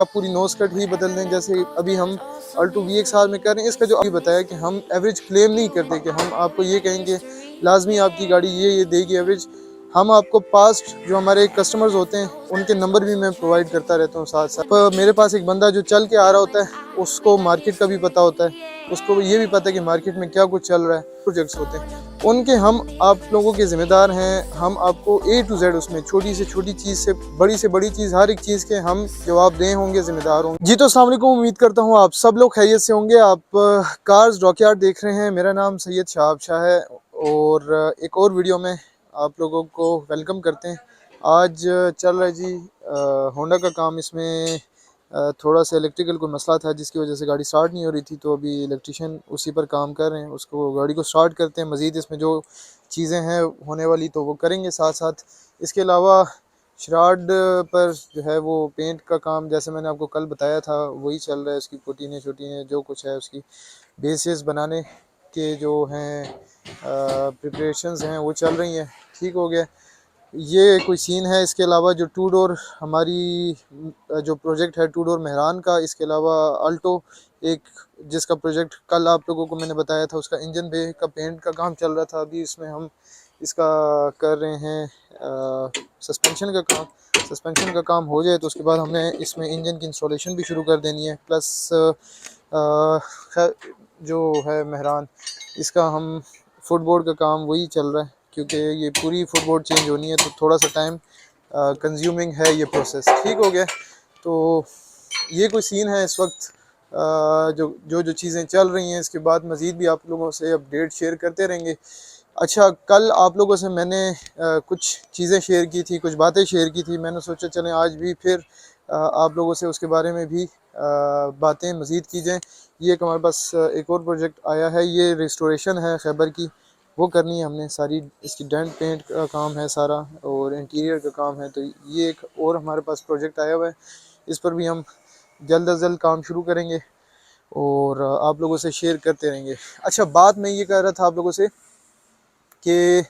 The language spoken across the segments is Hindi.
आप पूरी नोज कट ही बदल दें, जैसे अभी हम अल्टो VX में कर रहे हैं। इसका जो अभी बताया कि हम एवरेज क्लेम नहीं करते कि हम आपको ये कहेंगे लाजमी आपकी गाड़ी ये देगी एवरेज। हम आपको पास्ट जो हमारे कस्टमर्स होते हैं उनके नंबर भी मैं प्रोवाइड करता रहता हूँ साथ साथ। पर मेरे पास एक बंदा जो चल के आ रहा होता है, उसको मार्केट का भी पता होता है, उसको ये भी पता है कि मार्केट में क्या कुछ चल रहा है। प्रोजेक्ट्स होते हैं उनके हम आप लोगों के ज़िम्मेदार हैं। हम आपको A to Z उसमें छोटी से छोटी चीज़ से बड़ी चीज़ हर एक चीज़ के हम जवाबदेह होंगे, ज़िम्मेदार होंगे। जी तो अस्सलाम वालेकुम, उम्मीद करता हूँ आप सब लोग खैरियत से होंगे। आप कार्स डॉकयार्ड देख रहे हैं। मेरा नाम सैयद शाहब शाह है और एक और वीडियो में आप लोगों को वेलकम करते हैं। आज चल रहा है जी होंडा का काम। इसमें थोड़ा सा इलेक्ट्रिकल कोई मसला था जिसकी वजह से गाड़ी स्टार्ट नहीं हो रही थी, तो अभी इलेक्ट्रिशियन उसी पर काम कर रहे हैं। उसको गाड़ी को स्टार्ट करते हैं। मज़ीद इसमें जो चीज़ें हैं होने वाली तो वो करेंगे साथ साथ। इसके अलावा शराड पर जो है वो पेंट का काम, जैसे मैंने आपको कल बताया था, वही चल रहा है। उसकी पुटीनें शोटीनें जो कुछ है उसकी बेसिस बनाने के जो हैं प्रिपरेशंस हैं वो चल रही हैं। ठीक हो गया, ये कोई सीन है। इसके अलावा जो टू डोर हमारी जो प्रोजेक्ट है टू डोर मेहरान का, इसके अलावा अल्टो एक जिसका प्रोजेक्ट कल आप लोगों को मैंने बताया था, उसका इंजन बे का पेंट का काम चल रहा था। अभी इसमें हम इसका कर रहे हैं सस्पेंशन का काम। सस्पेंशन का काम हो जाए तो उसके बाद हमने इसमें इंजन की इंस्टॉलेशन भी शुरू कर देनी है। प्लस जो है मेहरान, इसका हम फुटबोर्ड का काम वही चल रहा है, क्योंकि ये पूरी फुटबोर्ड चेंज होनी है तो थोड़ा सा टाइम कंज्यूमिंग है ये प्रोसेस। ठीक हो गया, तो ये कोई सीन है इस वक्त। जो चीज़ें चल रही हैं, इसके बाद मज़ीद भी आप लोगों से अपडेट शेयर करते रहेंगे। अच्छा, कल आप लोगों से मैंने कुछ चीज़ें शेयर की थी, कुछ बातें शेयर की थी। मैंने सोचा चलें आज भी फिर आप लोगों से उसके बारे में भी बातें मज़ीद की जाएँ। ये एक हमारे पास एक और प्रोजेक्ट आया है, ये रिस्टोरेशन है खैबर की, वो करनी है हमने सारी। इसकी डेंट पेंट का काम है सारा और इंटीरियर का काम है। तो ये एक और हमारे पास प्रोजेक्ट आया हुआ है, इस पर भी हम जल्द अज जल्द काम शुरू करेंगे और आप लोगों से शेयर करते रहेंगे। अच्छा, बात मैं ये कह रहा था आप लोगों से कि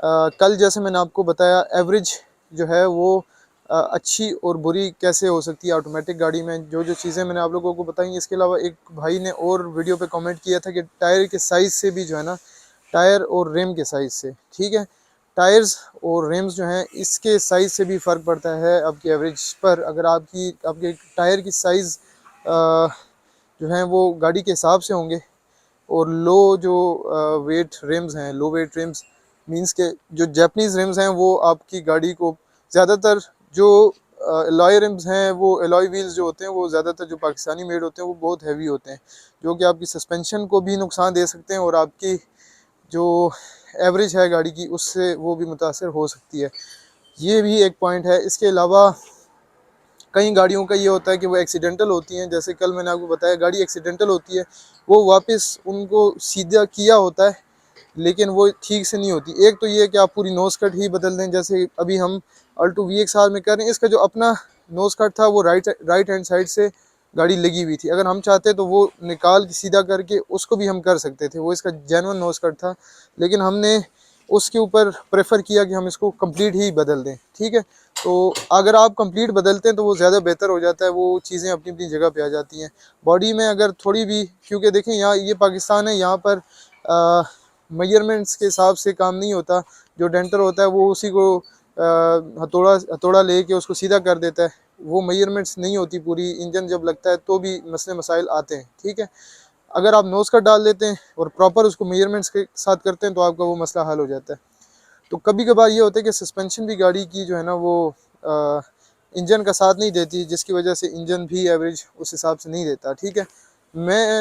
कल जैसे मैंने आपको बताया एवरेज जो है वो अच्छी और बुरी कैसे हो सकती है ऑटोमेटिक गाड़ी में। जो चीज़ें मैंने आप लोगों को बताई, इसके अलावा एक भाई ने और वीडियो पे कमेंट किया था कि टायर के साइज़ से भी जो है ना, टायर और रिम के साइज़ से, ठीक है, टायर्स और रिम्स जो हैं इसके साइज़ से भी फ़र्क पड़ता है आपकी एवरेज पर। अगर आपके टायर की साइज़ जो हैं वो गाड़ी के हिसाब से होंगे और लो जो वेट रिम्स हैं, लो वेट रिम्स मींस के जो जापानीज़ रिम्स हैं वो आपकी गाड़ी को ज़्यादातर जो एलॉय रिम्स हैं, वो एलॉय व्हील्स जो होते हैं वो ज़्यादातर जो पाकिस्तानी मेड होते हैं वो बहुत हैवी होते हैं, जो कि आपकी सस्पेंशन को भी नुकसान दे सकते हैं और आपकी जो एवरेज है गाड़ी की उससे वो भी मुतासर हो सकती है। ये भी एक पॉइंट है। इसके अलावा कई गाड़ियों का ये होता है कि वो एक्सीडेंटल होती हैं। जैसे कल मैंने आपको बताया गाड़ी एक्सीडेंटल होती है, वो वापस उनको सीधा किया होता है लेकिन वो ठीक से नहीं होती। एक तो ये है कि आप पूरी नोज कट ही बदल दें, जैसे अभी हम अल्टो VX में कर रहे हैं। इसका जो अपना नोज कट था वो राइट हैंड साइड से गाड़ी लगी हुई थी। अगर हम चाहते तो वो निकाल के सीधा करके उसको भी हम कर सकते थे, वो इसका जेन्युइन नोज कट था, लेकिन हमने उसके ऊपर प्रेफर किया कि हम इसको कंप्लीट ही बदल दें। ठीक है, तो अगर आप कंप्लीट बदलते हैं तो वो ज़्यादा बेहतर हो जाता है, वो चीज़ें अपनी अपनी जगह पे आ जाती हैं। बॉडी में अगर थोड़ी भी, क्योंकि देखें यहाँ ये पाकिस्तान है, यहाँ पर मेजरमेंट्स के हिसाब से काम नहीं होता। जो डेंटर होता है वो उसी को हथौड़ा हथौड़ा लेके उसको सीधा कर देता है, वो मेजरमेंट्स नहीं होती पूरी। इंजन जब लगता है तो भी मसले मसाइल आते हैं। ठीक है, अगर आप नोज कट डाल देते हैं और प्रॉपर उसको मेजरमेंट्स के साथ करते हैं तो आपका वो मसला हल हो जाता है। तो कभी कभार ये होता है कि सस्पेंशन भी गाड़ी की जो है ना वो इंजन का साथ नहीं देती, जिसकी वजह से इंजन भी एवरेज उस हिसाब से नहीं देता। ठीक है,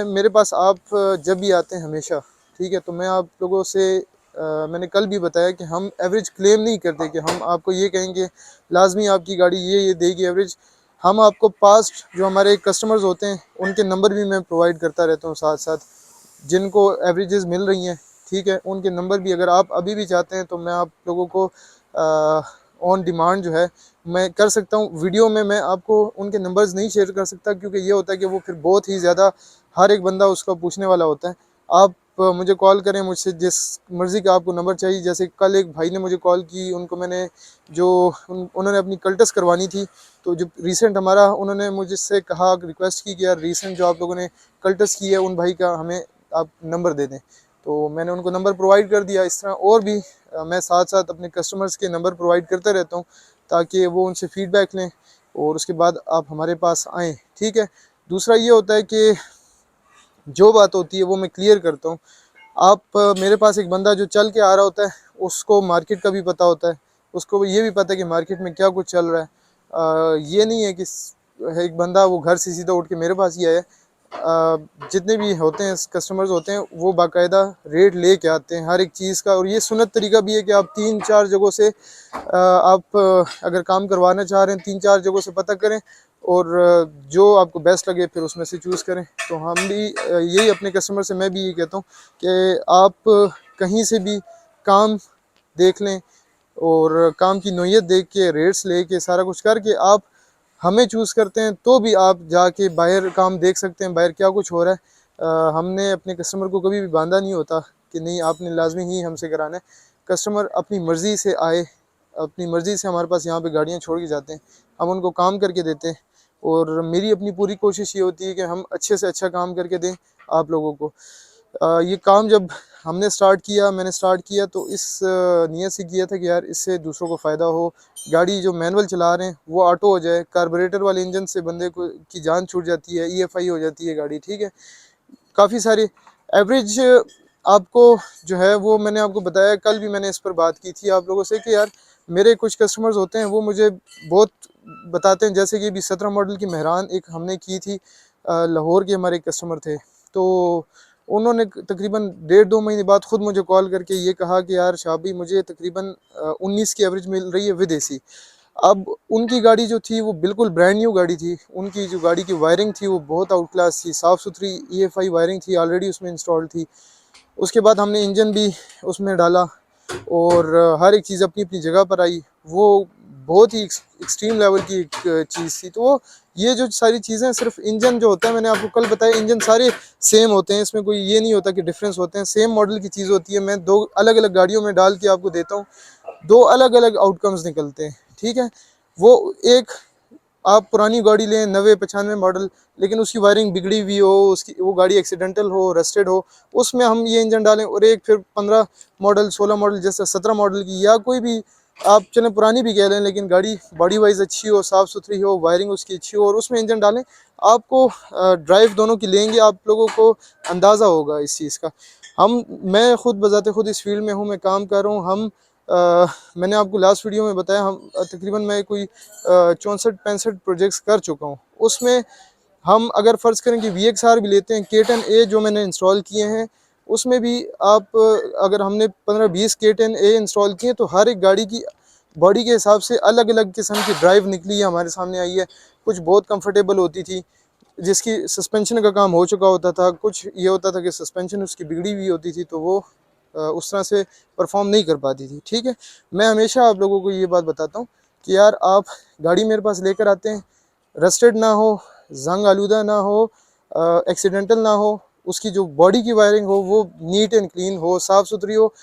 मेरे पास आप जब भी आते हैं हमेशा, ठीक है, तो मैं आप लोगों से मैंने कल भी बताया कि हम एवरेज क्लेम नहीं करते कि हम आपको ये कहेंगे लाजमी आपकी गाड़ी ये देगी एवरेज। हम आपको पास्ट जो हमारे कस्टमर्स होते हैं उनके नंबर भी मैं प्रोवाइड करता रहता हूँ साथ साथ, जिनको एवरेजेस मिल रही हैं। ठीक है, उनके नंबर भी अगर आप अभी भी चाहते हैं तो मैं आप लोगों को ऑन डिमांड जो है मैं कर सकता हूँ। वीडियो में मैं आपको उनके नंबर्स नहीं शेयर कर सकता, क्योंकि ये होता है कि वो फिर बहुत ही ज़्यादा हर एक बंदा उसका पूछने वाला होता है। आप मुझे कॉल करें, मुझसे जिस मर्ज़ी का आपको नंबर चाहिए। जैसे कल एक भाई ने मुझे कॉल की, उनको मैंने जो उन्होंने अपनी कल्टस करवानी थी, तो जो रिसेंट हमारा उन्होंने मुझसे कहा, रिक्वेस्ट की कि यार रिसेंट जो आप लोगों ने कल्टस की है उन भाई का हमें आप नंबर दे दें। तो मैंने उनको नंबर प्रोवाइड कर दिया। इस तरह और भी मैं साथ साथ अपने कस्टमर्स के नंबर प्रोवाइड करता रहता हूँ, ताकि वो उनसे फ़ीडबैक लें और उसके बाद आप हमारे पास आएँ, ठीक है। दूसरा ये होता है कि जो बात होती है वो मैं क्लियर करता हूँ। आप मेरे पास एक बंदा जो चल के आ रहा होता है, उसको मार्केट का भी पता होता है, उसको ये भी पता है कि मार्केट में क्या कुछ चल रहा है। ये नहीं है कि एक बंदा वो घर से सीधा उठ के मेरे पास ही आया। जितने भी होते हैं कस्टमर्स होते हैं, वो बाकायदा रेट ले के आते हैं हर एक चीज़ का। और ये सुन्नत तरीका भी है कि आप 3-4 जगहों से आप अगर काम करवाना चाह रहे हैं, 3-4 जगहों से पता करें और जो आपको बेस्ट लगे फिर उसमें से चूज़ करें। तो हम भी यही अपने कस्टमर से मैं भी यही कहता हूँ कि आप कहीं से भी काम देख लें और काम की नौइयत देख के, रेट्स लेके, सारा कुछ करके आप हमें चूज़ करते हैं, तो भी आप जाके बाहर काम देख सकते हैं, बाहर क्या कुछ हो रहा है। हमने अपने कस्टमर को कभी भी बांधा नहीं होता कि नहीं आपने लाजमी ही हमसे कराना है। कस्टमर अपनी मर्ज़ी से आए, अपनी मर्ज़ी से हमारे पास यहाँ पे गाड़ियाँ छोड़ के जाते हैं, हम उनको काम करके देते हैं। और मेरी अपनी पूरी कोशिश ये होती है कि हम अच्छे से अच्छा काम करके दें आप लोगों को। ये काम जब हमने स्टार्ट किया, मैंने स्टार्ट किया, तो इस नीयत से किया था कि यार इससे दूसरों को फ़ायदा हो। गाड़ी जो मैनुअल चला रहे हैं वो ऑटो हो जाए। कार्बोरेटर वाले इंजन से बंदे को की जान छूट जाती है, EFI हो जाती है गाड़ी, ठीक है। काफ़ी सारी एवरेज आपको जो है वो मैंने आपको बताया, कल भी मैंने इस पर बात की थी आप लोगों से कि यार मेरे कुछ कस्टमर्स होते हैं वो मुझे बहुत बताते हैं। जैसे कि अभी 17 मॉडल की मेहरान एक हमने की थी, लाहौर के हमारे कस्टमर थे, तो उन्होंने तकरीबन 1.5-2 महीने बाद ख़ुद मुझे कॉल करके ये कहा कि यार शाह भाई मुझे तकरीबन 19 की एवरेज मिल रही है विद AC। अब उनकी गाड़ी जो थी वो बिल्कुल ब्रांड न्यू गाड़ी थी। उनकी जो गाड़ी की वायरिंग थी वो बहुत आउट क्लास थी, साफ़ सुथरी EFI वायरिंग थी, ऑलरेडी उसमें इंस्टॉल थी। उसके बाद हमने इंजन भी उसमें डाला और हर एक चीज़ अपनी अपनी जगह पर आई। वो बहुत ही एक्सट्रीम लेवल की एक चीज़ थी। तो ये जो सारी चीज़ें, सिर्फ इंजन जो होता है, मैंने आपको कल बताया, इंजन सारे सेम होते हैं, इसमें कोई ये नहीं होता कि डिफरेंस होते हैं, सेम मॉडल की चीज़ होती है। मैं 2 अलग अलग गाड़ियों में डाल के आपको देता हूँ, 2 अलग अलग आउटकम्स निकलते हैं, ठीक है। वो एक आप पुरानी गाड़ी लें 90-95 मॉडल, लेकिन उसकी वायरिंग बिगड़ी हुई हो, उसकी वो गाड़ी एक्सीडेंटल हो, रस्टेड हो, उसमें हम ये इंजन डालें। और एक फिर 15 मॉडल 16 मॉडल जैसे 17 मॉडल की, या कोई भी आप चलें पुरानी भी कह लें, लेकिन गाड़ी बॉडी वाइज अच्छी हो, साफ़ सुथरी हो, वायरिंग उसकी अच्छी हो, और उसमें इंजन डालें। आपको ड्राइव दोनों की लेंगे, आप लोगों को अंदाज़ा होगा इस चीज़ का। मैं खुद बजाते खुद इस फील्ड में हूँ, मैं काम कर रहा हूँ। मैंने आपको लास्ट वीडियो में बताया, हम तकरीबन मैं कोई 64-65 प्रोजेक्ट्स कर चुका हूँ। उसमें हम अगर फ़र्ज़ करें कि VXR भी लेते हैं, K10A जो मैंने इंस्टॉल किए हैं, उसमें भी आप अगर हमने 15-20 K10A इंस्टॉल किए, तो हर एक गाड़ी की बॉडी के हिसाब से अलग अलग किस्म की ड्राइव निकली है, हमारे सामने आई है। कुछ बहुत कंफर्टेबल होती थी, जिसकी सस्पेंशन का काम हो चुका होता था। कुछ ये होता था कि सस्पेंशन उसकी बिगड़ी हुई होती थी, तो वो उस तरह से परफॉर्म नहीं कर पाती थी, ठीक है। मैं हमेशा आप लोगों को ये बात बताता हूँ कि यार आप गाड़ी मेरे पास लेकर आते हैं, रस्टेड ना हो, जंग आलूदा ना हो, एक्सीडेंटल ना हो, उसकी जो बॉडी की वायरिंग हो वो नीट एंड क्लीन हो, साफ़ सुथरी हो।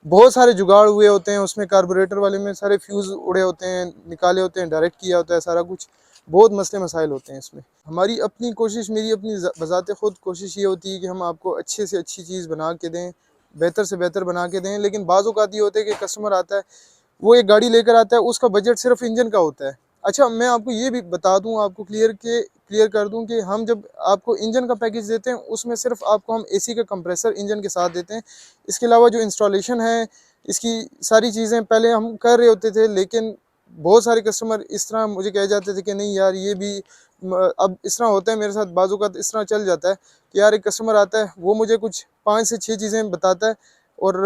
बहुत सारे जुगाड़ हुए होते हैं उसमें, कार्बोरेटर वाले में सारे फ्यूज़ उड़े होते हैं, निकाले होते हैं, डायरेक्ट किया होता है सारा कुछ। बहुत मसले मसाइल होते हैं इसमें। हमारी अपनी कोशिश, मेरी अपनी बज़ाते ख़ुद कोशिश ये होती है कि हम आपको अच्छे से अच्छी चीज़ बना के दें, बेहतर से बेहतर बना के दें। लेकिन बाज़ औक़ात ये होता है कि कस्टमर आता है, वो एक गाड़ी लेकर आता है, उसका बजट सिर्फ इंजन का होता है। अच्छा, मैं आपको ये भी बता दूं, आपको क्लियर कर दूं कि हम जब आपको इंजन का पैकेज देते हैं, उसमें सिर्फ आपको हम AC का कंप्रेसर इंजन के साथ देते हैं। इसके अलावा जो इंस्टॉलेशन है, इसकी सारी चीज़ें पहले हम कर रहे होते थे, लेकिन बहुत सारे कस्टमर इस तरह मुझे कह जाते थे कि नहीं यार ये भी अब इस तरह होता है मेरे साथ, बाज़ औक़ात इस तरह चल जाता है कि यार एक कस्टमर आता है, वो मुझे कुछ 5 से 6 चीज़ें बताता है और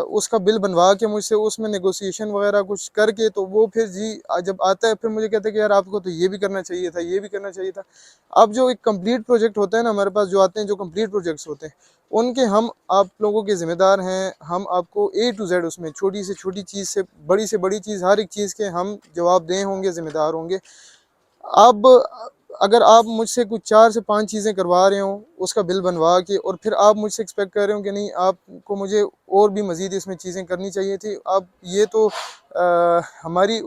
उसका बिल बनवा के मुझसे उसमें नेगोशिएशन वगैरह कुछ करके, तो वो फिर जी जब आता है फिर मुझे कहता है कि यार आपको तो ये भी करना चाहिए था, ये भी करना चाहिए था। अब जो एक कंप्लीट प्रोजेक्ट होता है ना, हमारे पास जो आते हैं, जो कंप्लीट प्रोजेक्ट्स होते हैं, उनके हम आप लोगों के ज़िम्मेदार हैं। हम आपको A to Z उसमें छोटी से छोटी चीज़ से बड़ी चीज़, हर एक चीज़ के हम जवाबदेह होंगे, ज़िम्मेदार होंगे। अब अगर आप मुझसे कुछ 4 से 5 चीज़ें करवा रहे हो उसका बिल बनवा के, और फिर आप मुझसे एक्सपेक्ट कर रहे हो कि नहीं आपको मुझे और भी मज़ीद इसमें चीज़ें करनी चाहिए थी, आप ये तो हमारी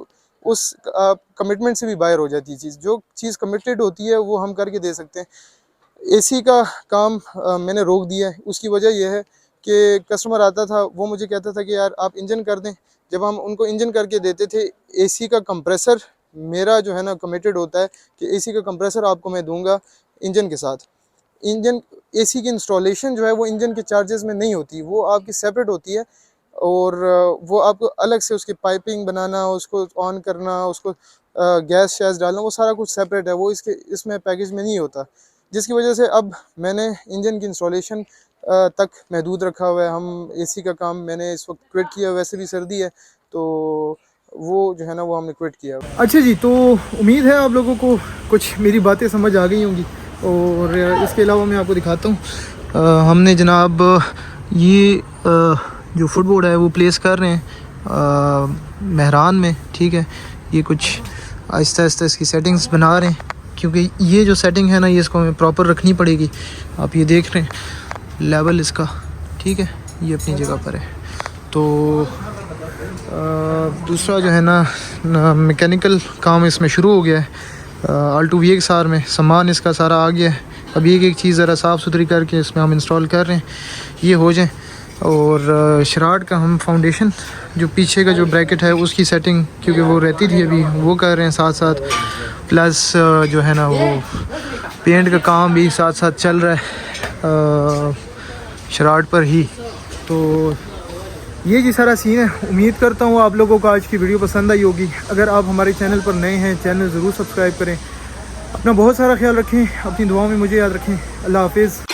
उस कमिटमेंट से भी बाहर हो जाती है चीज़। जो चीज़ कमिटेड होती है वो हम करके दे सकते हैं। एसी का काम मैंने रोक दिया है। उसकी वजह यह है कि कस्टमर आता था, वो मुझे कहता था कि यार आप इंजन कर दें। जब हम उनको इंजन करके देते थे, एसी का कंप्रेसर मेरा जो है ना कमिटेड होता है कि एसी का कंप्रेसर आपको मैं दूंगा इंजन के साथ। इंजन एसी की इंस्टॉलेशन जो है वो इंजन के चार्जेस में नहीं होती, वो आपकी सेपरेट होती है। और वो आपको अलग से उसकी पाइपिंग बनाना, उसको ऑन करना, उसको गैस शैस डालना, वो सारा कुछ सेपरेट है, वो इसमें पैकेज में नहीं होता। जिसकी वजह से अब मैंने इंजन की इंस्टॉलेशन तक महदूद रखा हुआ है। हम एसी का काम मैंने इस वक्त क्विट किया, वैसे भी सर्दी है तो वो जो है ना वो हमने क्विट किया। अच्छा जी, तो उम्मीद है आप लोगों को कुछ मेरी बातें समझ आ गई होंगी। और इसके अलावा मैं आपको दिखाता हूँ, हमने जनाब ये जो फुटबोर्ड है वो प्लेस कर रहे हैं महरान में, ठीक है। ये कुछ आहिस्ता आहिस्ता इसकी सेटिंग्स बना रहे हैं, क्योंकि ये जो सेटिंग है ना ये इसको हमें प्रॉपर रखनी पड़ेगी। आप ये देख रहे हैं लेवल इसका, ठीक है, ये अपनी जगह पर है। तो दूसरा जो है ना मैकेनिकल काम इसमें शुरू हो गया है। आल्टो VXR में सामान इसका सारा आ गया है। अब एक एक चीज़ ज़रा साफ़ सुथरी करके इसमें हम इंस्टॉल कर रहे हैं, ये हो जाए। और शराट का हम फाउंडेशन जो पीछे का जो ब्रैकेट है उसकी सेटिंग, क्योंकि वो रहती थी अभी, वो कर रहे हैं साथ साथ। प्लस जो है ना वो पेंट का काम भी साथ साथ चल रहा है शराट पर ही। तो ये जी सारा सीन है। उम्मीद करता हूँ आप लोगों को आज की वीडियो पसंद आई होगी। अगर आप हमारे चैनल पर नए हैं, चैनल ज़रूर सब्सक्राइब करें। अपना बहुत सारा ख्याल रखें, अपनी दुआओं में मुझे याद रखें। अल्लाह हाफिज़।